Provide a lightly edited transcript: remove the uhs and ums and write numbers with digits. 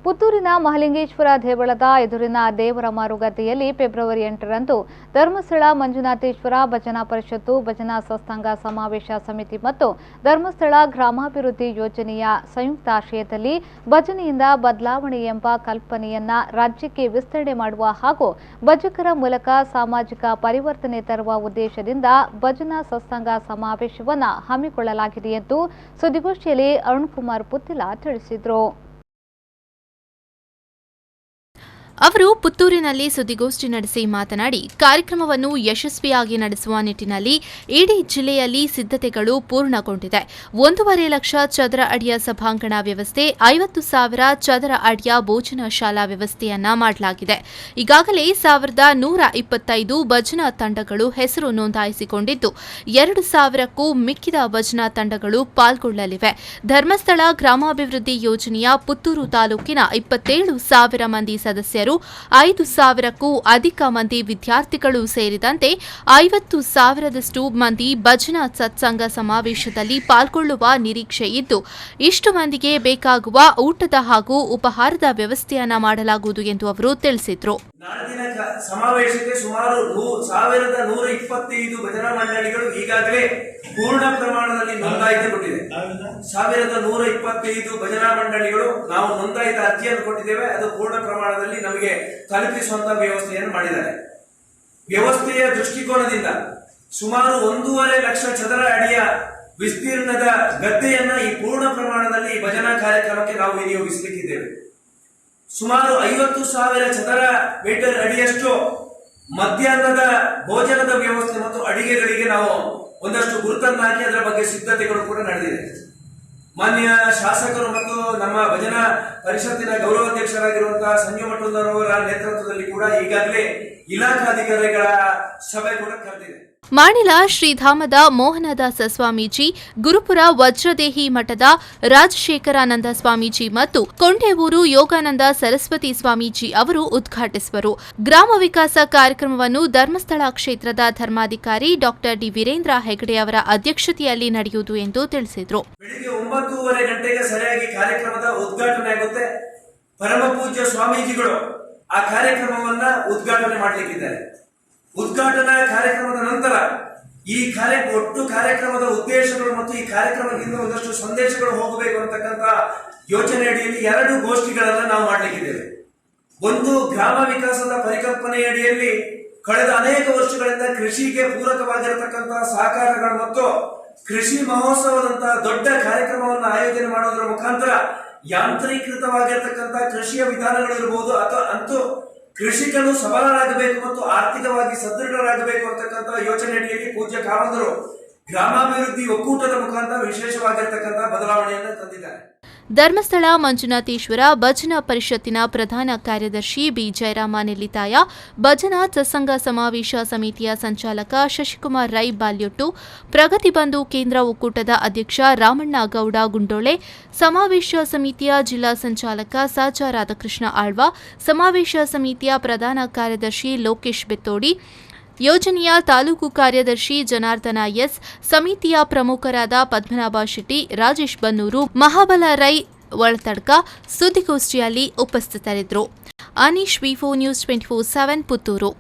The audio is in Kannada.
ಪುತ್ತೂರಿನ ಮಹಲಿಂಗೇಶ್ವರ ದೇವಳದ ಎದುರಿನ ದೇವರ ಮಾರುಗದ್ದೆಯಲ್ಲಿ ಫೆಬ್ರವರಿ 8ರಂದು ಧರ್ಮಸ್ಥಳ ಮಂಜುನಾಥೇಶ್ವರ ಭಜನಾ ಪರಿಷತ್ತು, ಭಜನಾ ಸತ್ಸಂಗ ಸಮಾವೇಶ ಸಮಿತಿ ಮತ್ತು ಧರ್ಮಸ್ಥಳ ಗ್ರಾಮಾಭಿವೃದ್ಧಿ ಯೋಜನೆಯ ಸಂಯುಕ್ತಾಶ್ರಯದಲ್ಲಿ ಭಜನೆಯಿಂದ ಬದಲಾವಣೆ ಎಂಬ ಕಲ್ಪನೆಯನ್ನ ರಾಜ್ಯಕ್ಕೆ ವಿಸ್ತರಣೆ ಮಾಡುವ ಹಾಗೂ ಭಜಕರ ಮೂಲಕ ಸಾಮಾಜಿಕ ಪರಿವರ್ತನೆ ತರುವ ಉದ್ದೇಶದಿಂದ ಭಜನಾ ಸತ್ಸಂಗ ಸಮಾವೇಶವನ್ನು ಹಮ್ಮಿಕೊಳ್ಳಲಾಗಿದೆ ಎಂದು ಸುದ್ದಿಗೋಷ್ಠಿಯಲ್ಲಿ ಅರುಣ್ಕುಮಾರ್ ಪುತ್ತಿಲ ತಿಳಿಸಿದರು. ಅವರು ಪುತ್ತೂರಿನಲ್ಲಿ ಸುದ್ದಿಗೋಷ್ಠಿ ನಡೆಸಿ ಮಾತನಾಡಿ, ಕಾರ್ಯಕ್ರಮವನ್ನು ಯಶಸ್ವಿಯಾಗಿ ನಡೆಸುವ ನಿಟ್ಟಿನಲ್ಲಿ ಇಡೀ ಜಿಲ್ಲೆಯಲ್ಲಿ ಸಿದ್ಧತೆಗಳು ಪೂರ್ಣಗೊಂಡಿದೆ. 1.5 ಲಕ್ಷ ಚದರ ಅಡಿಯ ಸಭಾಂಗಣ ವ್ಯವಸ್ಥೆ, 50,000 ಚದರ ಅಡಿಯ ಭೋಜನ ಶಾಲಾ ವ್ಯವಸ್ಥೆಯನ್ನ ಮಾಡಲಾಗಿದೆ. ಈಗಾಗಲೇ 1,125 ಭಜನಾ ತಂಡಗಳು ಹೆಸರು ನೋಂದಾಯಿಸಿಕೊಂಡಿದ್ದು 2,000ಕ್ಕೂ ಮಿಕ್ಕಿದ ಭಜನಾ ತಂಡಗಳು ಪಾಲ್ಗೊಳ್ಳಲಿವೆ. ಧರ್ಮಸ್ಥಳ ಗ್ರಾಮಾಭಿವೃದ್ಧಿ ಯೋಜನೆಯ ಪುತ್ತೂರು ತಾಲೂಕಿನ 27,000 ಮಂದಿ ಸದಸ್ಯರು, 5,000ಕ್ಕೂ ಅಧಿಕ ಮಂದಿ ವಿದ್ಯಾರ್ಥಿಗಳು ಸೇರಿದಂತೆ 50,000ದಷ್ಟು ಮಂದಿ ಭಜನಾ ಸತ್ಸಂಗ ಸಮಾವೇಶದಲ್ಲಿ ಪಾಲ್ಗೊಳ್ಳುವ ನಿರೀಕ್ಷೆ ಇದ್ದು, ಇಷ್ಟು ಮಂದಿಗೆ ಬೇಕಾಗುವ ಊಟದ ಹಾಗೂ ಉಪಹಾರದ ವ್ಯವಸ್ಥೆಯನ್ನ ಮಾಡಲಾಗುವುದು ಎಂದು ಅವರು ತಿಳಿಸಿದರು. ನಾಡಿನ ಸಮಾವೇಶಕ್ಕೆ ಸುಮಾರು 1,125 ಭಜನಾ ಮಂಡಳಿಗಳು ಈಗಾಗಲೇ ಪೂರ್ಣ ಪ್ರಮಾಣದಲ್ಲಿ ನೋಂದಾಯಿಸಿಕೊಂಡಿದೆ. 1,125 ಭಜನಾ ಮಂಡಳಿಗಳು ನಾವು ನೋಂದಾಯಿತ ಅರ್ಜಿಯನ್ನು ಕೊಟ್ಟಿದ್ದೇವೆ. ಅದು ಪೂರ್ಣ ಪ್ರಮಾಣದಲ್ಲಿ ನಮಗೆ ತಲುಪಿಸುವಂತಹ ವ್ಯವಸ್ಥೆಯನ್ನು ಮಾಡಿದ್ದಾರೆ. ವ್ಯವಸ್ಥೆಯ ದೃಷ್ಟಿಕೋನದಿಂದ ಸುಮಾರು 1.5 ಲಕ್ಷ ಚದರ ಅಡಿಯ ವಿಸ್ತೀರ್ಣದ ಗದ್ದೆಯನ್ನ ಈ ಪೂರ್ಣ ಪ್ರಮಾಣದಲ್ಲಿ ಭಜನಾ ಕಾರ್ಯಕ್ರಮಕ್ಕೆ ನಾವು ವಿನಿಯೋಗಿಸಲಿಕ್ಕಿದ್ದೇವೆ. ಸುಮಾರು 50,000 ಚದರ ಮೀಟರ್ ಅಡಿಯಷ್ಟು ಮಧ್ಯಾಹ್ನದ ಭೋಜನದ ವ್ಯವಸ್ಥೆ ಮತ್ತು ಅಡಿಗೆಗಳಿಗೆ ನಾವು ಒಂದಷ್ಟು ಗುರುತನ್ನು ಹಾಕಿ ಅದರ ಬಗ್ಗೆ ಸಿದ್ಧತೆಗಳು ಕೂಡ ನಡೆದಿದೆ. ಮಾನ್ಯ ಶಾಸಕರು ಮತ್ತು ನಮ್ಮ ಭಜನಾ ಪರಿಷತ್ತಿನ ಗೌರವಾಧ್ಯಕ್ಷರಾಗಿರುವಂತಹ ಸಂಜು ಮಠದವರ ನೇತೃತ್ವದಲ್ಲಿ ಕೂಡ ಈಗಾಗಲೇ ಇಲಾಖಾಧಿಕಾರಿಗಳ ಸಭೆ ಕೂಡ ಕರೆದಿದೆ. ಮಾಣಿಲ ಶ್ರೀಧಾಮದ ಮೋಹನದಾಸ ಸ್ವಾಮೀಜಿ, ಗುರುಪುರ ವಜ್ರದೇಹಿ ಮಠದ ರಾಜಶೇಖರಾನಂದ ಸ್ವಾಮೀಜಿ ಮತ್ತು ಕೊಂಡೇವೂರು ಯೋಗಾನಂದ ಸರಸ್ವತಿ ಸ್ವಾಮೀಜಿ ಅವರು ಉದ್ಘಾಟಿಸುವರು. ಗ್ರಾಮ ವಿಕಾಸ ಕಾರ್ಯಕ್ರಮವನ್ನು ಧರ್ಮಸ್ಥಳ ಕ್ಷೇತ್ರದ ಧರ್ಮಾಧಿಕಾರಿ ಡಾ ಡಿ ವೀರೇಂದ್ರ ಹೆಗಡೆ ಅವರ ಅಧ್ಯಕ್ಷತೆಯಲ್ಲಿ ನಡೆಯುವುದು ಎಂದು ತಿಳಿಸಿದರು. ಬೆಳಿಗ್ಗೆ 9:30 ಗಂಟೆಗೆ ಸರಿಯಾಗಿ ಕಾರ್ಯಕ್ರಮದ ಉದ್ಘಾಟನೆ ಆಗುತ್ತೆ. ಪರಮ ಪೂಜ್ಯ ಸ್ವಾಮೀಜಿಗಳು ಆ ಕಾರ್ಯಕ್ರಮವನ್ನ ಉದ್ಘಾಟನೆ ಮಾಡಲಿಕ್ಕಿದ್ದಾರೆ. ಉದ್ಘಾಟನಾ ಕಾರ್ಯಕ್ರಮದ ನಂತರ ಈ ಒಟ್ಟು ಕಾರ್ಯಕ್ರಮದ ಉದ್ದೇಶಗಳು ಮತ್ತು ಈ ಕಾರ್ಯಕ್ರಮದಿಂದ ಒಂದಷ್ಟು ಸಂದೇಶಗಳು ಹೋಗಬೇಕು ಅಂತಕ್ಕಂಥ ಯೋಚನೆ ಅಡಿಯಲ್ಲಿ 2 ಗೋಷ್ಠಿಗಳನ್ನ ನಾವು ಮಾಡಲಿಕ್ಕಿದ್ದೇವೆ. ಒಂದು, ಗ್ರಾಮ ವಿಕಾಸದ ಪರಿಕಲ್ಪನೆಯ ಅಡಿಯಲ್ಲಿ ಕಳೆದ ಅನೇಕ ವರ್ಷಗಳಿಂದ ಕೃಷಿಗೆ ಪೂರಕವಾಗಿರತಕ್ಕಂತಹ ಸಹಕಾರಗಳು ಮತ್ತು ಕೃಷಿ ಮಹೋತ್ಸವದಂತಹ ದೊಡ್ಡ ಕಾರ್ಯಕ್ರಮವನ್ನು ಆಯೋಜನೆ ಮಾಡುವುದರ ಮುಖಾಂತರ ಯಾಂತ್ರೀಕೃತವಾಗಿರತಕ್ಕಂತಹ ಕೃಷಿಯ ವಿಧಾನಗಳು ಇರಬಹುದು ಅಂತೂ ಕೃಷಿಕನು ಸಬಲರಾಗಬೇಕು ಮತ್ತು ಆರ್ಥಿಕವಾಗಿ ಸದೃಢರಾಗಬೇಕು ಅಂತಕ್ಕಂಥ ಯೋಚನೆ ಅಡಿಯಲ್ಲಿ ಪೂಜ್ಯ ಕಾವಂದರು ಗ್ರಾಮಾಭಿವೃದ್ಧಿ ಒಕ್ಕೂಟದ ಮುಖಾಂತರ ವಿಶೇಷವಾಗಿರತಕ್ಕಂಥ ಬದಲಾವಣೆಯನ್ನು ತಂದಿದ್ದಾರೆ. ಧರ್ಮಸ್ಥಳ ಮಂಜುನಾಥೇಶ್ವರ ಭಜನಾ ಪರಿಷತ್ತಿನ ಪ್ರಧಾನ ಕಾರ್ಯದರ್ಶಿ ಬಿ ಜಯರಾಮ ನೆಲ್ಲಿತಾಯ, ಭಜನಾ ಸತ್ಸಂಗ ಸಮಾವೇಶ ಸಮಿತಿಯ ಸಂಚಾಲಕ ಶಶಿಕುಮಾರ್ ರೈ ಬಾಲ್ಯೊಟ್ಟು, ಪ್ರಗತಿ ಬಂಧು ಕೇಂದ್ರ ಒಕ್ಕೂಟದ ಅಧ್ಯಕ್ಷ ರಾಮಣ್ಣ ಗೌಡ ಗುಂಡೋಳೆ, ಸಮಾವೇಶ ಸಮಿತಿಯ ಜಿಲ್ಲಾ ಸಂಚಾಲಕ ಸಾಜ ರಾಧಾಕೃಷ್ಣ ಆಳ್ವ, ಸಮಾವೇಶ ಸಮಿತಿಯ ಪ್ರಧಾನ ಕಾರ್ಯದರ್ಶಿ ಲೋಕೇಶ್ ಬೆತ್ತೋಡಿ, ಯೋಜನೆಯ ತಾಲೂಕು ಕಾರ್ಯದರ್ಶಿ ಜನಾರ್ದನ ಎಸ್, ಸಮಿತಿಯ ಪ್ರಮುಖರಾದ ಪದ್ಮನಾಭ ಶೆಟ್ಟಿ, ರಾಜೇಶ್ ಬನ್ನೂರು, ಮಹಾಬಲ ರೈ ಒಳತಡ್ಕ ಸುದ್ದಿಗೋಷ್ಠಿಯಲ್ಲಿ ಉಪಸ್ಥಿತರಿದ್ದರು. ಅನೀಶ್, ವಿ4 ನ್ಯೂಸ್ 24/7 ಪುತ್ತೂರು.